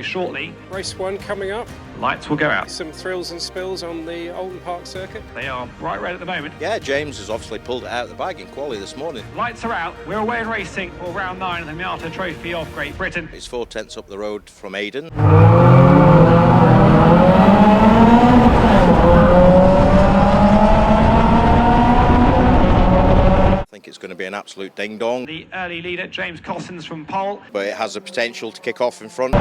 very shortly. Race 1 coming up. Lights will go out. Some thrills and spills on the Oulton Park circuit. They are bright red at the moment. Yeah, James has obviously pulled it out of the bag in quali this morning. Lights are out. We're away and racing for round 9 of the Miata Trophy of Great Britain. It's 4/10 up the road from Aden. I think it's going to be an absolute ding-dong. The early leader, James Cossins from pole. But it has the potential to kick off in front.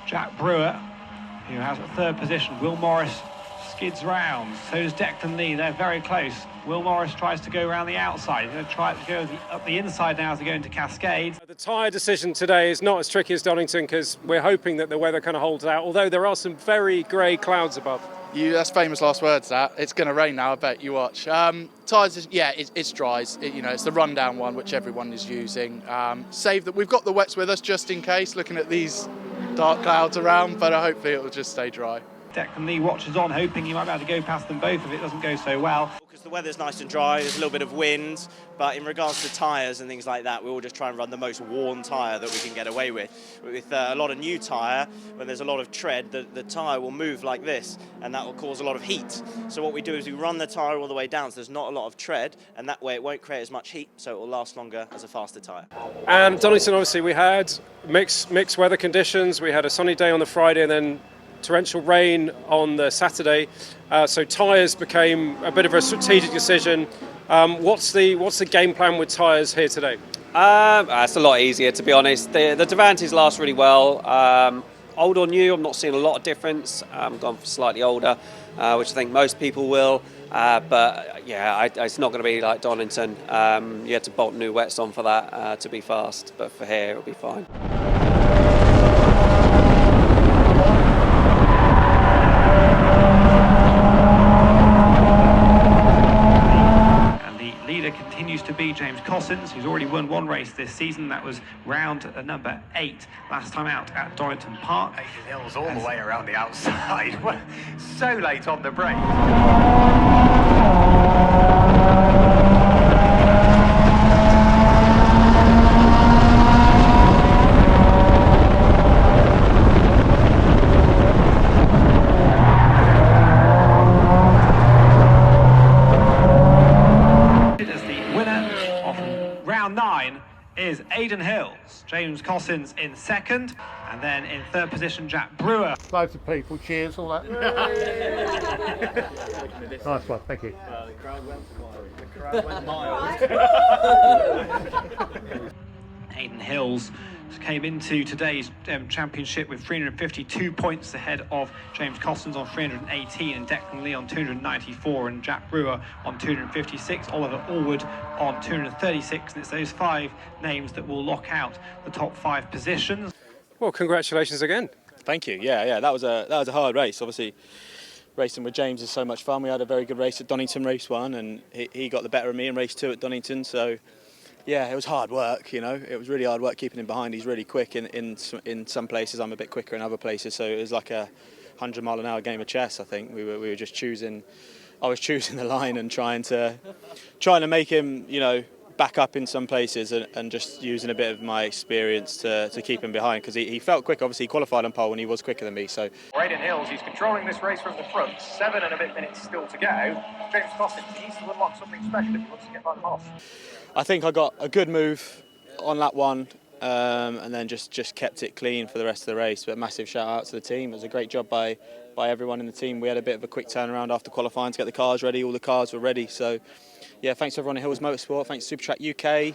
Jack Brewer, who has a 3rd position. Will Morris skids round. So does Declan Lee. They're very close. Will Morris tries to go around the outside. He's going to try to go up the inside now as they go into Cascade. The tyre decision today is not as tricky as Donington because we're hoping that the weather kind of holds out, although there are some very grey clouds above. That's famous last words, that. It's going to rain now, I bet you watch. Tyres, yeah, it's dry. It's the rundown one, which everyone is using. Save that we've got the wets with us just in case, looking at these dark clouds around, but hopefully it will just stay dry. Declan Lee watches on, hoping he might be able to go past them both if it doesn't go so well. Because the weather's nice and dry, there's a little bit of wind, but in regards to tyres and things like that, we all just try and run the most worn tyre that we can get away with. With a lot of new tyre, when there's a lot of tread, the tyre will move like this, and that will cause a lot of heat. So what we do is we run the tyre all the way down, so there's not a lot of tread, and that way it won't create as much heat, so it will last longer as a faster tyre. And Donington, obviously, we had mixed weather conditions. We had a sunny day on the Friday and then torrential rain on the Saturday, so tyres became a bit of a strategic decision. What's the game plan with tyres here today? It's a lot easier, to be honest. The Davantes last really well. Old or new, I'm not seeing a lot of difference. I'm gone for slightly older, which I think most people will. But yeah, it's not going to be like Donington. You had to bolt new wets on for that to be fast, but for here it'll be fine. Continues to be James Cossins, who's already won 1 race this season. That was round number 8, last time out at Donington Park. Aiden Hills all the way around the outside. So late on the break. Is Aiden Hills. James Cossins in 2nd, and then in 3rd position Jack Brewer. Loads of people, cheers, all that. Nice one, thank you. The crowd went mild. Aiden Hills came into today's championship with 352 points ahead of James Cossins on 318 and Declan Lee on 294 and Jack Brewer on 256, Oli Allwood on 236, and it's those 5 names that will lock out the top 5 positions. Well, congratulations again. Thank you. Yeah, that was a hard race. Obviously, racing with James is so much fun. We had a very good race at Donington race 1, and he got the better of me in race 2 at Donington. So yeah, it was hard work. It was really hard work keeping him behind. He's really quick in some places. I'm a bit quicker in other places. So it was like a 100-mile-an-hour game of chess. I think we were just choosing. I was choosing the line and trying to make him, back up in some places and just using a bit of my experience to keep him behind, because he felt quick. Obviously, he qualified on pole and he was quicker than me. So Aiden Hills, he's controlling this race from the front. 7 and a bit minutes still to go. James Cossins needs to unlock something special if he wants to get by them off. I think I got a good move on lap 1, and then just kept it clean for the rest of the race. But massive shout out to the team. It was a great job by everyone in the team. We had a bit of a quick turnaround after qualifying to get the cars ready. All the cars were ready. So yeah, thanks to everyone at Hills Motorsport. Thanks to Supertrack UK.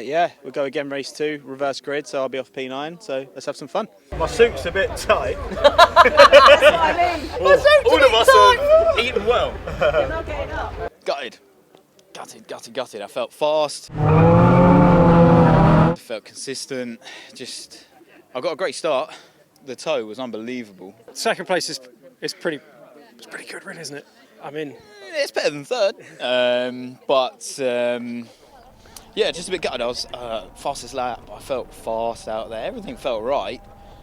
Yeah, we'll go again race 2, reverse grid. So I'll be off P9. So let's have some fun. My suit's a bit tight. That's what I mean. My suit's all a bit of us tight. are eating well. You're not getting up. Gutted. I felt fast. I felt consistent. I got a great start. The tow was unbelievable. 2nd place is pretty good, really, isn't it? I mean, it's better than 3rd. But yeah, just a bit gutted. I was fastest lap. I felt fast out there. Everything felt right.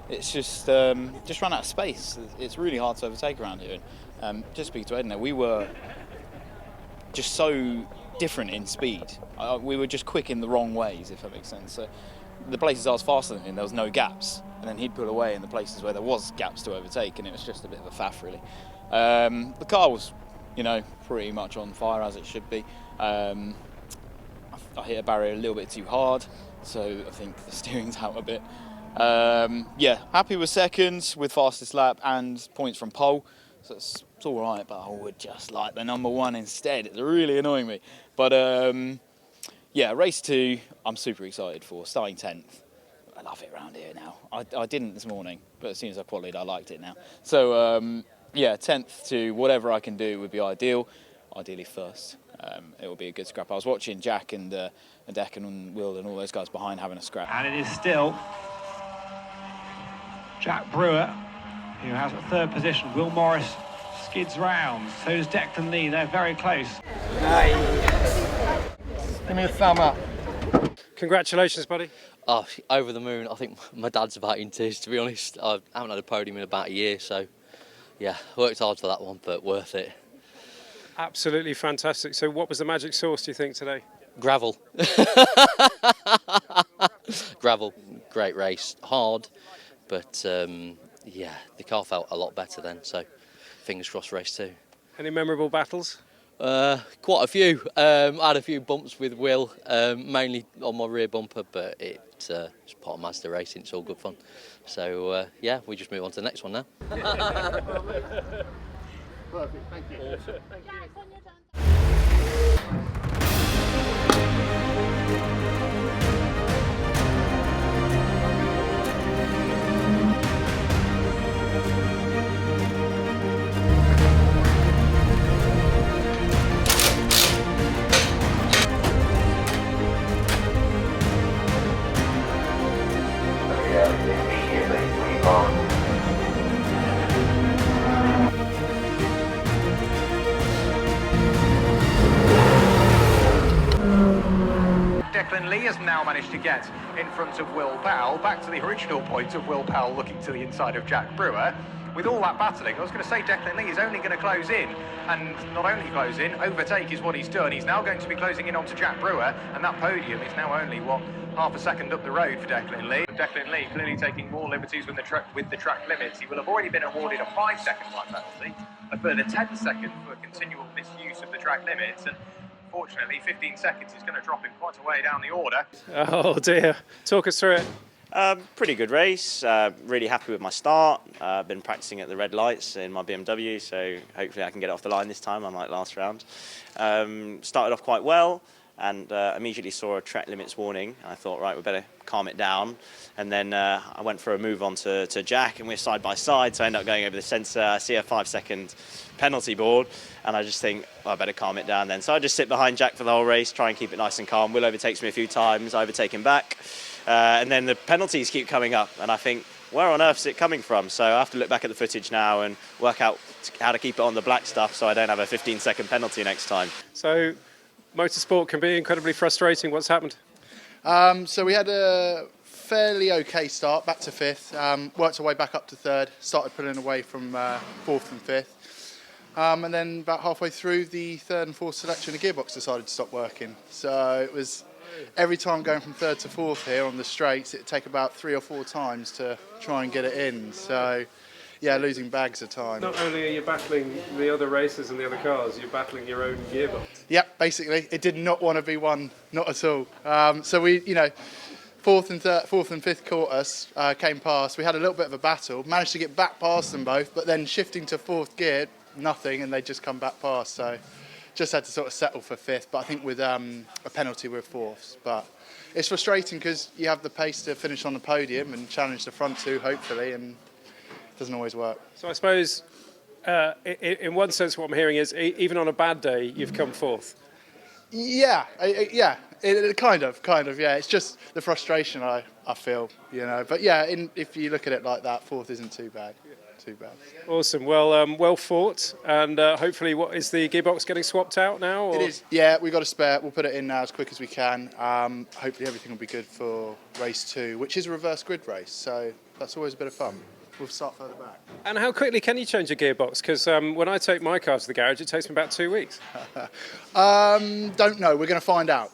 It's just run out of space. It's really hard to overtake around here. Just speaking to Edna, we were just so different in speed. We were just quick in the wrong ways, if that makes sense. So the places I was faster than him, there was no gaps, and then he'd pull away in the places where there was gaps to overtake, and it was just a bit of a faff, really. The car was, pretty much on fire, as it should be. I hit a barrier a little bit too hard, so I think the steering's out a bit. Happy with seconds, with fastest lap and points from pole. So it's all right, but I would just like the number one instead. It's really annoying me. But race 2, I'm super excited for. Starting 10th. I love it around here now. I didn't this morning, but as soon as I qualified, I liked it now. So 10th to whatever I can do would be ideal. Ideally first. It will be a good scrap. I was watching Jack and Deccan and Will and all those guys behind having a scrap. And it is still Jack Brewer who has a third position. Will Morris skids round. So does Declan Lee. They're very close. Give me a thumb up. Congratulations, buddy. Oh, over the moon. I think my dad's about in tears, to be honest. I haven't had a podium in about a year, so yeah, worked hard for that one, but worth it. Absolutely fantastic. So what was the magic sauce, do you think, today? Gravel. Gravel. Great race. Hard, but the car felt a lot better then, so fingers crossed race 2. Any memorable battles? Quite a few. I had a few bumps with Will, mainly on my rear bumper, but it's part of Mazda racing. It's all good fun. So we just move on to the next one now. Perfect, thank you. Awesome. Thank you. Declan Lee has now managed to get in front of Will Powell, back to the original point of Will Powell looking to the inside of Jack Brewer. With all that battling, I was going to say Declan Lee is only going to close in, and not only close in, overtake is what he's done. He's now going to be closing in onto Jack Brewer, and that podium is now only, half a second up the road for Declan Lee. Declan Lee clearly taking more liberties with the track limits. He will have already been awarded a 5-second time penalty, a further 10 seconds for continual misuse of the track limits, and unfortunately 15 seconds is going to drop him quite a way down the order. Oh dear. Talk us through it. Pretty good race, really happy with my start. I've been practicing at the red lights in my BMW, so hopefully I can get it off the line this time, unlike last round. Started off quite well and immediately saw a track limits warning. I thought, right, we better calm it down. And then I went for a move on to Jack, and we're side by side, so I end up going over the sensor. I see a 5-second penalty board, and I just think, well, I better calm it down then. So I just sit behind Jack for the whole race, try and keep it nice and calm. Will overtakes me a few times, I overtake him back. And then the penalties keep coming up, and I think, where on earth is it coming from? So I have to look back at the footage now and work out how to keep it on the black stuff so I don't have a 15-second penalty next time. So motorsport can be incredibly frustrating. What's happened? So we had a fairly okay start, back to 5th, worked our way back up to 3rd, started pulling away from 4th and 5th. And then about halfway through, the 3rd and 4th selection, the gearbox decided to stop working. So it was every time going from 3rd to 4th here on the straights, it'd take about 3 or 4 times to try and get it in. So yeah, losing bags of time. Not only are you battling the other racers and the other cars, you're battling your own gearbox. Yep, basically, it did not want to be one, not at all. So we, 4th and 5th caught us, came past. We had a little bit of a battle, managed to get back past them both, but then shifting to 4th gear, nothing, and they just come back past. So just had to sort of settle for 5th, but I think with a penalty we're 4th. But it's frustrating because you have the pace to finish on the podium and challenge the front 2, hopefully, and it doesn't always work. So I suppose, in one sense, what I'm hearing is, even on a bad day, you've come 4th. Yeah, kind of, yeah. It's just the frustration I feel, But yeah, if you look at it like that, 4th isn't too bad. Awesome. Well, well fought, and hopefully, what is the gearbox getting swapped out now? Or? It is. Yeah, we got a spare. We'll put it in now as quick as we can. Hopefully, everything will be good for race 2, which is a reverse grid race. So that's always a bit of fun. we'll start further back. And how quickly can you change a gearbox? Because when I take my car to the garage, it takes me about 2 weeks. Don't know. We're going to find out.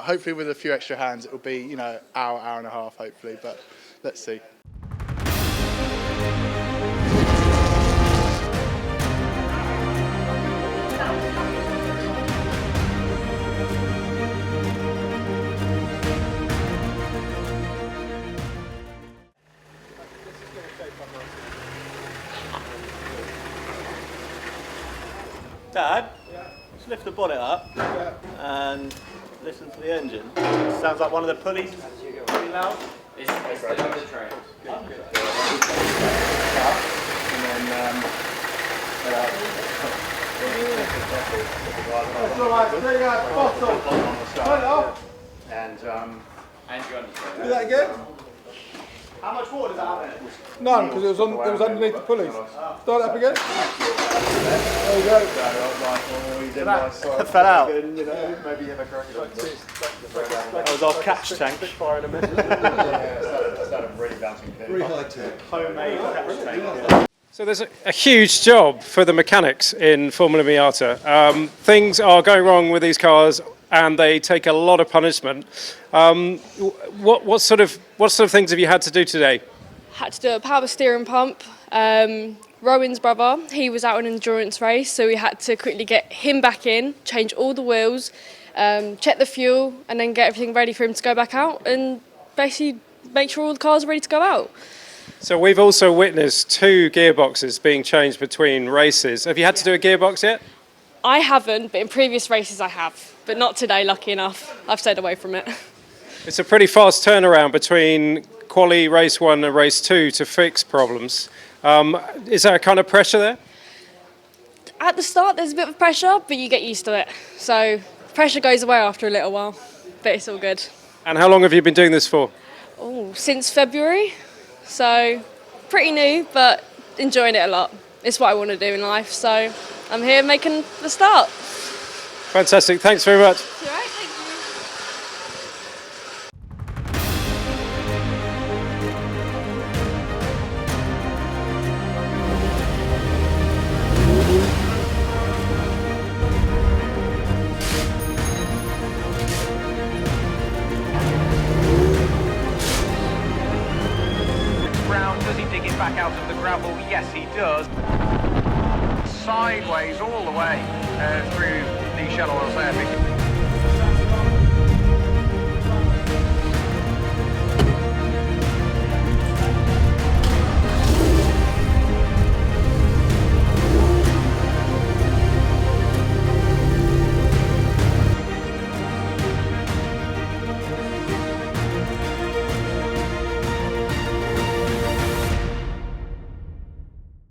Hopefully, with a few extra hands, it will be hour and a half. Hopefully, but let's see. Dad, just lift the bonnet up and listen to the engine. Sounds like one of the pulleys pretty loud. It's the train. That's all right, there you go, bottle. And you understand. Do that again? how much water does that have in it? None, because it was underneath the pulleys. Start it up again. There you go. Fell out. Maybe you have a crack at it. That was our catch tank. Very high tech. Homemade catch tank. So there's a huge job for the mechanics in Formula Miata. Things are going wrong with these cars, and they take a lot of punishment. What sort of things have you had to do today? Had to do a power steering pump. Rowan's brother, he was out on an endurance race, so we had to quickly get him back in, change all the wheels, check the fuel, and then get everything ready for him to go back out and basically make sure all the cars are ready to go out. So we've also witnessed 2 gearboxes being changed between races. Have you had to do a gearbox yet? I haven't, but in previous races I have, but not today, lucky enough. I've stayed away from it. It's a pretty fast turnaround between quali race 1 and race 2 to fix problems. Is there a kind of pressure there? At the start there's a bit of pressure, but you get used to it. So pressure goes away after a little while, but it's all good. And how long have you been doing this for? Oh, since February. So pretty new, but enjoying it a lot. It's what I want to do in life, so I'm here making the start. Fantastic, thanks very much. All right, thank Brown, does he dig it back out of the gravel? Yes, he does. Sideways all the way through the shell oils there.